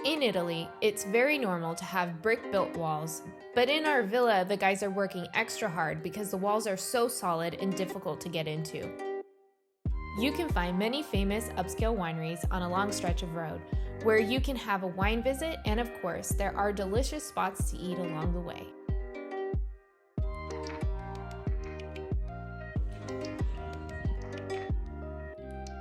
In Italy, it's very normal to have brick-built walls, but in our villa, the guys are working extra hard because the walls are so solid and difficult to get into. You can find many famous upscale wineries on a long stretch of road, where you can have a wine visit, and of course, there are delicious spots to eat along the way.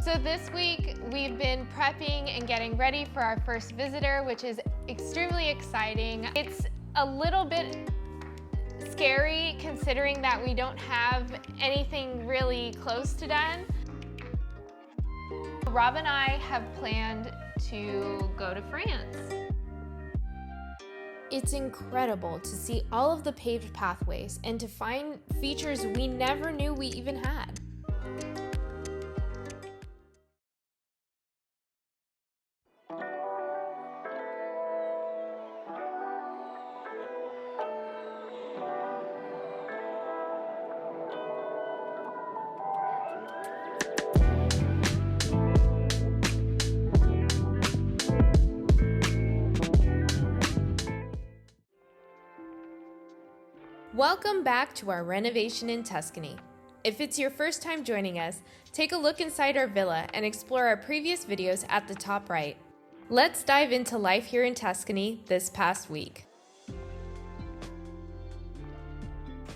So this week, we've been prepping and getting ready for our first visitor, which is extremely exciting. It's a little bit scary considering that we don't have anything really close to done. Rob and I have planned to go to France. It's incredible to see all of the paved pathways and to find features we never knew we even had. Welcome back to our renovation in Tuscany. If it's your first time joining us, take a look inside our villa and explore our previous videos at the top right. Let's dive into life here in Tuscany this past week.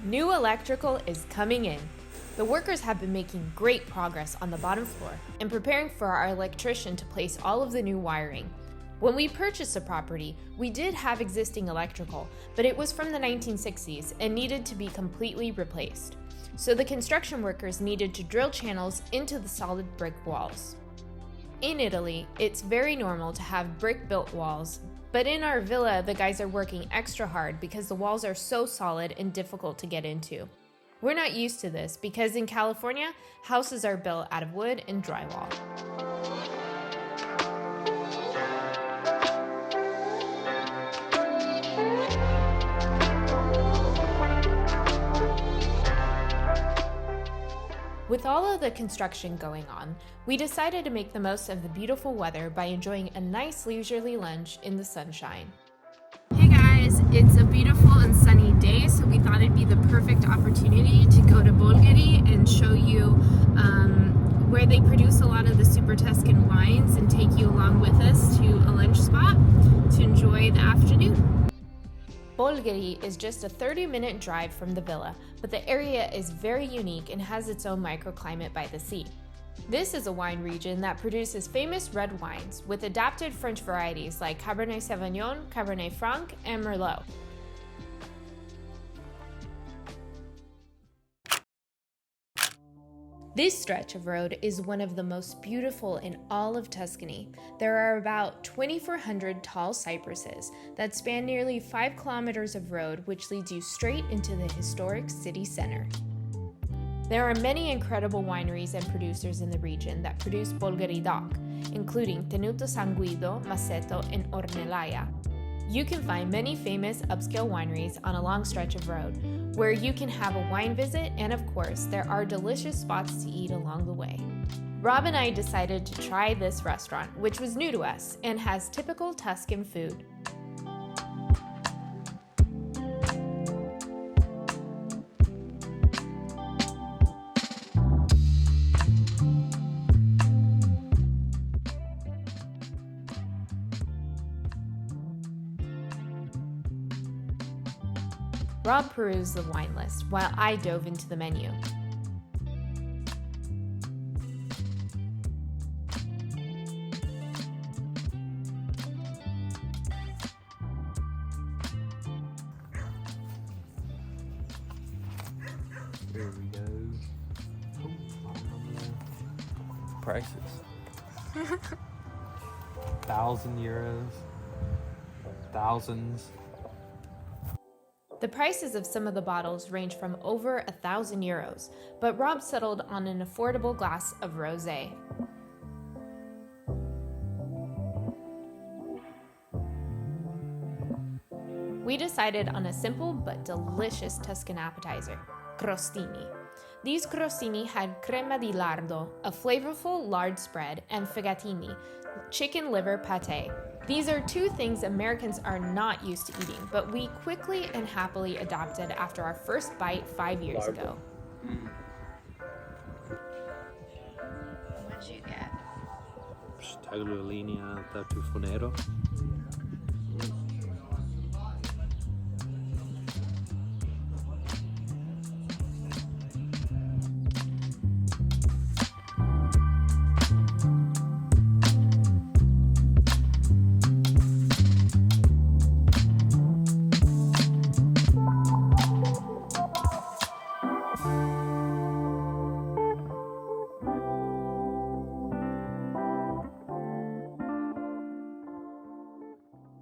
New electrical is coming in. The workers have been making great progress on the bottom floor and preparing for our electrician to place all of the new wiring. When we purchased the property, we did have existing electrical, but it was from the 1960s and needed to be completely replaced. So the construction workers needed to drill channels into the solid brick walls. In Italy, it's very normal to have brick-built walls, but in our villa, the guys are working extra hard because the walls are so solid and difficult to get into. We're not used to this because in California, houses are built out of wood and drywall. With all of the construction going on, we decided to make the most of the beautiful weather by enjoying a nice leisurely lunch in the sunshine. Hey guys, it's a beautiful and sunny day, so we thought it'd be the perfect opportunity to go to Bolgheri and show you where they produce a lot of the Super Tuscan wines and take you along with us to a lunch spot to enjoy the afternoon. Bolgheri is just a 30-minute drive from the villa, but the area is very unique and has its own microclimate by the sea. This is a wine region that produces famous red wines with adapted French varieties like Cabernet Sauvignon, Cabernet Franc, and Merlot. This stretch of road is one of the most beautiful in all of Tuscany. There are about 2,400 tall cypresses that span nearly 5 kilometers of road, which leads you straight into the historic city center. There are many incredible wineries and producers in the region that produce Bolgheri DOC, including Tenuto San Guido, Masseto, and Ornellaia. You can find many famous upscale wineries on a long stretch of road, where you can have a wine visit, and of course, there are delicious spots to eat along the way. Rob and I decided to try this restaurant, which was new to us and has typical Tuscan food. Rob perused the wine list while I dove into the menu. There we go. Prices. 1,000 euros. Thousands. The prices of some of the bottles range from over 1,000 euros, but Rob settled on an affordable glass of rosé. We decided on a simple but delicious Tuscan appetizer, crostini. These crostini had crema di lardo, a flavorful lard spread, and fegatini, chicken liver pâté. These are two things Americans are not used to eating, but we quickly and happily adopted after our first bite 5 years ago. What'd you get? Tagliolini tartufo nero.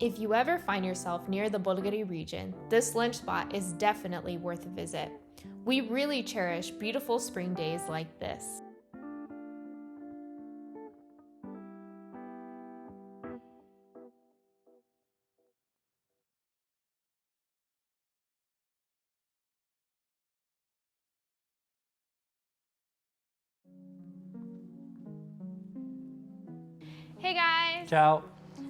If you ever find yourself near the Bolgheri region, this lunch spot is definitely worth a visit. We really cherish beautiful spring days like this. Hey guys! Ciao.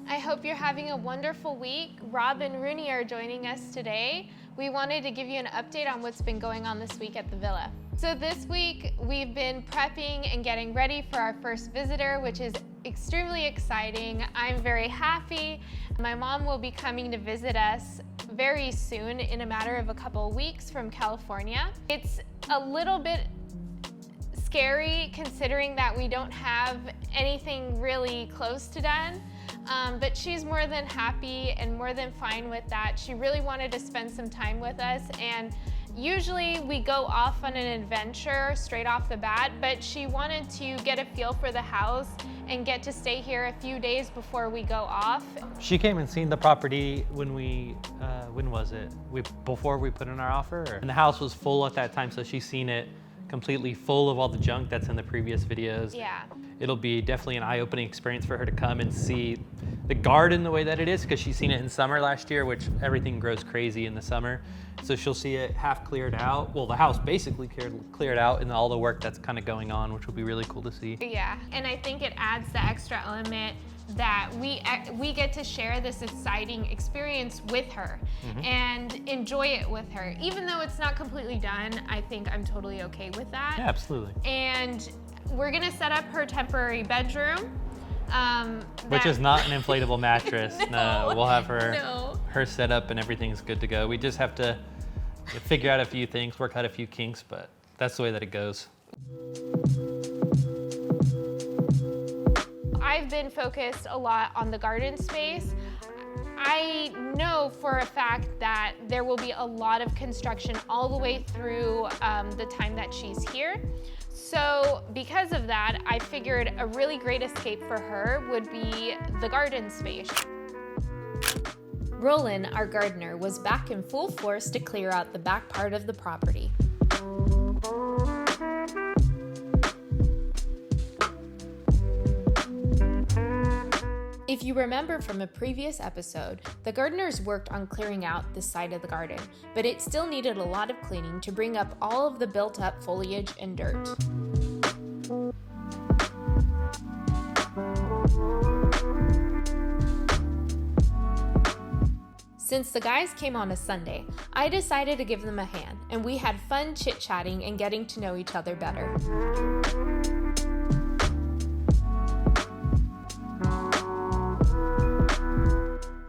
I hope you're having a wonderful week. Rob and Rooney are joining us today. We wanted to give you an update on what's been going on this week at the villa. So this week we've been prepping and getting ready for our first visitor, which is extremely exciting. I'm very happy. My mom will be coming to visit us very soon, in a matter of a couple of weeks, from California. It's a little bit scary considering that we don't have anything really close to done. But she's more than happy and more than fine with that. She really wanted to spend some time with us, and usually we go off on an adventure straight off the bat, but she wanted to get a feel for the house and get to stay here a few days before we go off. She came and seen the property when when was it? Before we put in our offer? And the house was full at that time, so she's seen it completely full of all the junk that's in the previous videos. Yeah. It'll be definitely an eye-opening experience for her to come and see the garden the way that it is, because she's seen it in summer last year, which everything grows crazy in the summer. So she'll see it half cleared out. Well, the house basically cleared out, and all the work that's kind of going on, which will be really cool to see. Yeah, and I think it adds the extra element that we get to share this exciting experience with her and enjoy it with her. Even though it's not completely done, I think I'm totally okay with that. Yeah, absolutely. And we're gonna set up her temporary bedroom. Which is not an inflatable mattress. No, we'll have her No. set up and everything's good to go. We just have to figure out a few things, work out a few kinks, but that's the way that it goes. I've been focused a lot on the garden space. I know for a fact that there will be a lot of construction all the way through the time that she's here. So because of that, I figured a really great escape for her would be the garden space. Roland, our gardener, was back in full force to clear out the back part of the property. If you remember from a previous episode, the gardeners worked on clearing out this side of the garden, but it still needed a lot of cleaning to bring up all of the built-up foliage and dirt. Since the guys came on a Sunday, I decided to give them a hand, and we had fun chit-chatting and getting to know each other better.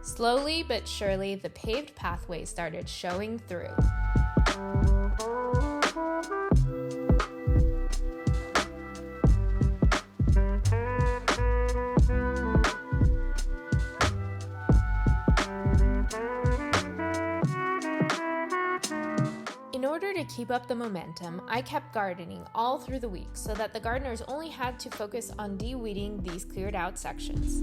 Slowly but surely, the paved pathway started showing through. In order to keep up the momentum, I kept gardening all through the week so that the gardeners only had to focus on de-weeding these cleared out sections.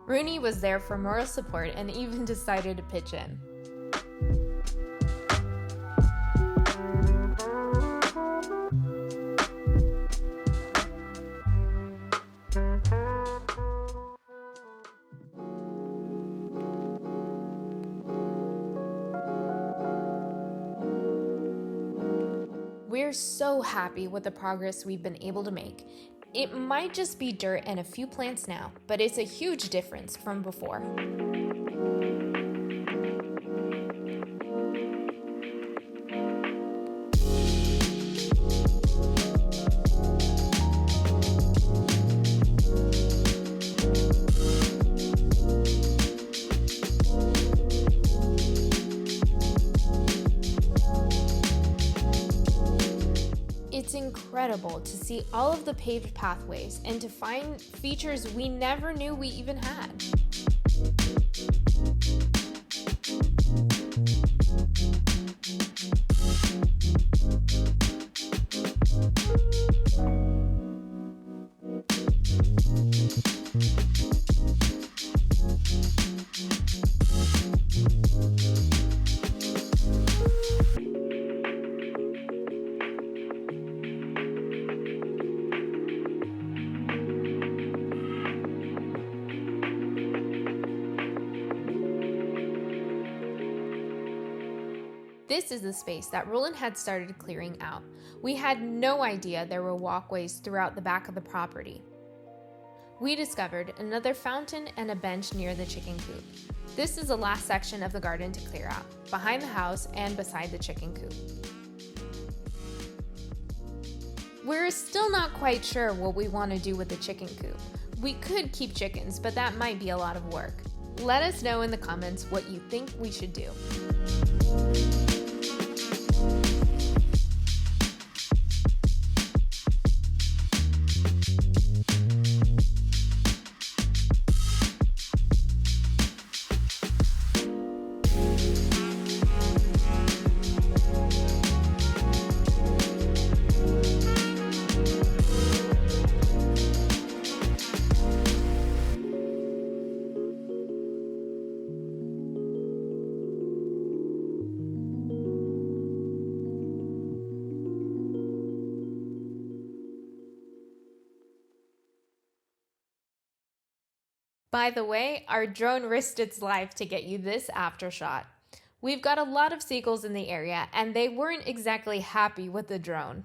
Rooney was there for moral support and even decided to pitch in. We're so happy with the progress we've been able to make. It might just be dirt and a few plants now, but it's a huge difference from before. It's incredible to see all of the paved pathways and to find features we never knew we even had. This is the space that Roland had started clearing out. We had no idea there were walkways throughout the back of the property. We discovered another fountain and a bench near the chicken coop. This is the last section of the garden to clear out, behind the house and beside the chicken coop. We're still not quite sure what we want to do with the chicken coop. We could keep chickens, but that might be a lot of work. Let us know in the comments what you think we should do. By the way, our drone risked its life to get you this after shot. We've got a lot of seagulls in the area, and they weren't exactly happy with the drone.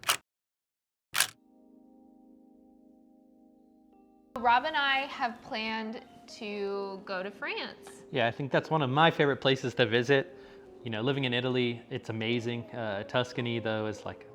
Rob and I have planned to go to France. Yeah, I think that's one of my favorite places to visit. You know, living in Italy, it's amazing. Tuscany, though, is like,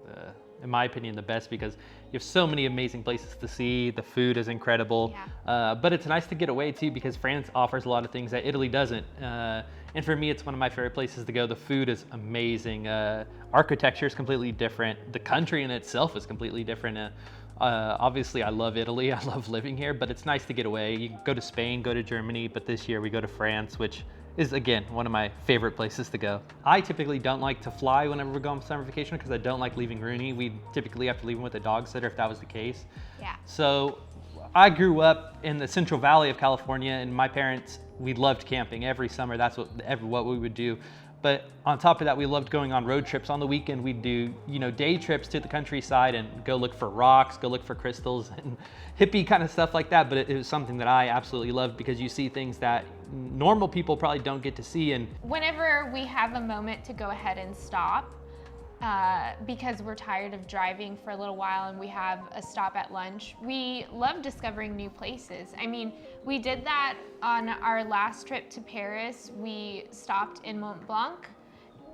in my opinion, the best because you have so many amazing places to see. The food is incredible. Yeah. But it's nice to get away, too, because France offers a lot of things that Italy doesn't. And for me, it's one of my favorite places to go. The food is amazing. Architecture is completely different. The country in itself is completely different. Obviously, I love Italy. I love living here, but it's nice to get away. You can go to Spain, go to Germany, but this year we go to France, which is, again, one of my favorite places to go. I typically don't like to fly whenever we go on summer vacation because I don't like leaving Rooney. We typically have to leave him with a dog sitter if that was the case. Yeah. So I grew up in the Central Valley of California, and my parents, we loved camping every summer. That's what we would do. But on top of that, we loved going on road trips. On the weekend, we'd do, day trips to the countryside and go look for rocks, go look for crystals and hippie kind of stuff like that. But it was something that I absolutely loved because you see things that normal people probably don't get to see. And whenever we have a moment to go ahead and stop, because we're tired of driving for a little while and we have a stop at lunch, we love discovering new places. I mean, we did that on our last trip to Paris. We stopped in Mont Blanc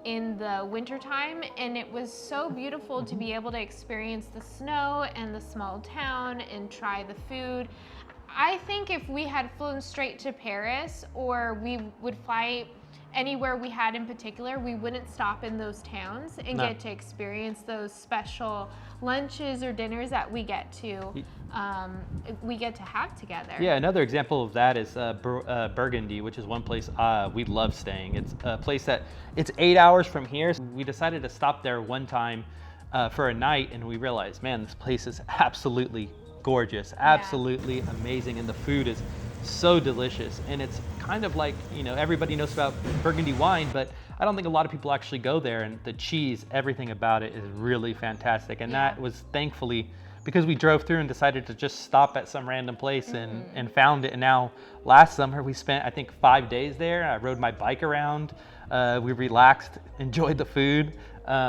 in the wintertime, and it was so beautiful to be able to experience the snow and the small town and try the food. I think if we had flown straight to Paris, or we would fly anywhere we had in particular, we wouldn't stop in those towns and get to experience those special lunches or dinners that we get to have together. Yeah, another example of that is Burgundy, which is one place we love staying. It's a place that it's 8 hours from here. We decided to stop there one time for a night, and we realized, man, this place is absolutely gorgeous, absolutely amazing, and the food is so delicious. And it's kind of like, everybody knows about Burgundy wine, but I don't think a lot of people actually go there. And the cheese, everything about it is really fantastic. And that was thankfully because we drove through and decided to just stop at some random place and found it. And now last summer we spent, I think, 5 days there. I rode my bike around. We relaxed, enjoyed the food,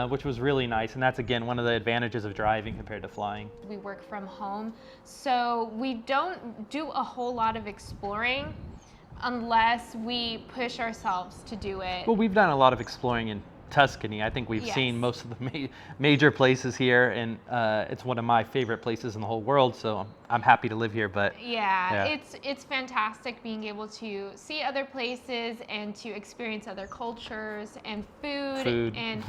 which was really nice. And that's, again, one of the advantages of driving compared to flying. We work from home, so we don't do a whole lot of exploring unless we push ourselves to do it. Well, we've done a lot of exploring in Tuscany. I think we've seen most of the major places here, and it's one of my favorite places in the whole world, so I'm happy to live here. But yeah, it's fantastic being able to see other places and to experience other cultures and food. And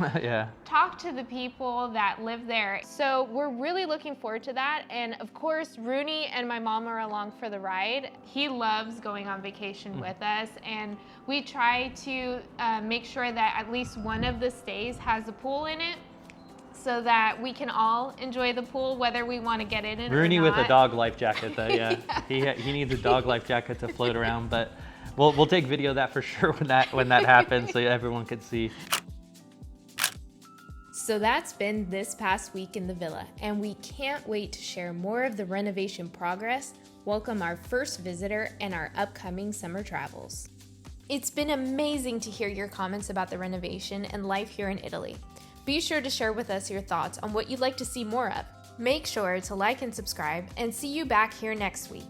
talk to the people that live there. So we're really looking forward to that. And of course, Rooney and my mom are along for the ride. He loves going on vacation with us, and we try to make sure that at least one of the stays has a pool in it, so that we can all enjoy the pool, whether we want to get in it Rooney or not. with a dog life jacket, though. Yeah, he needs a dog life jacket to float around. But we'll take video of that for sure when that happens, so everyone can see. So that's been this past week in the villa, and we can't wait to share more of the renovation progress, welcome our first visitor, and our upcoming summer travels. It's been amazing to hear your comments about the renovation and life here in Italy. Be sure to share with us your thoughts on what you'd like to see more of. Make sure to like and subscribe, and see you back here next week.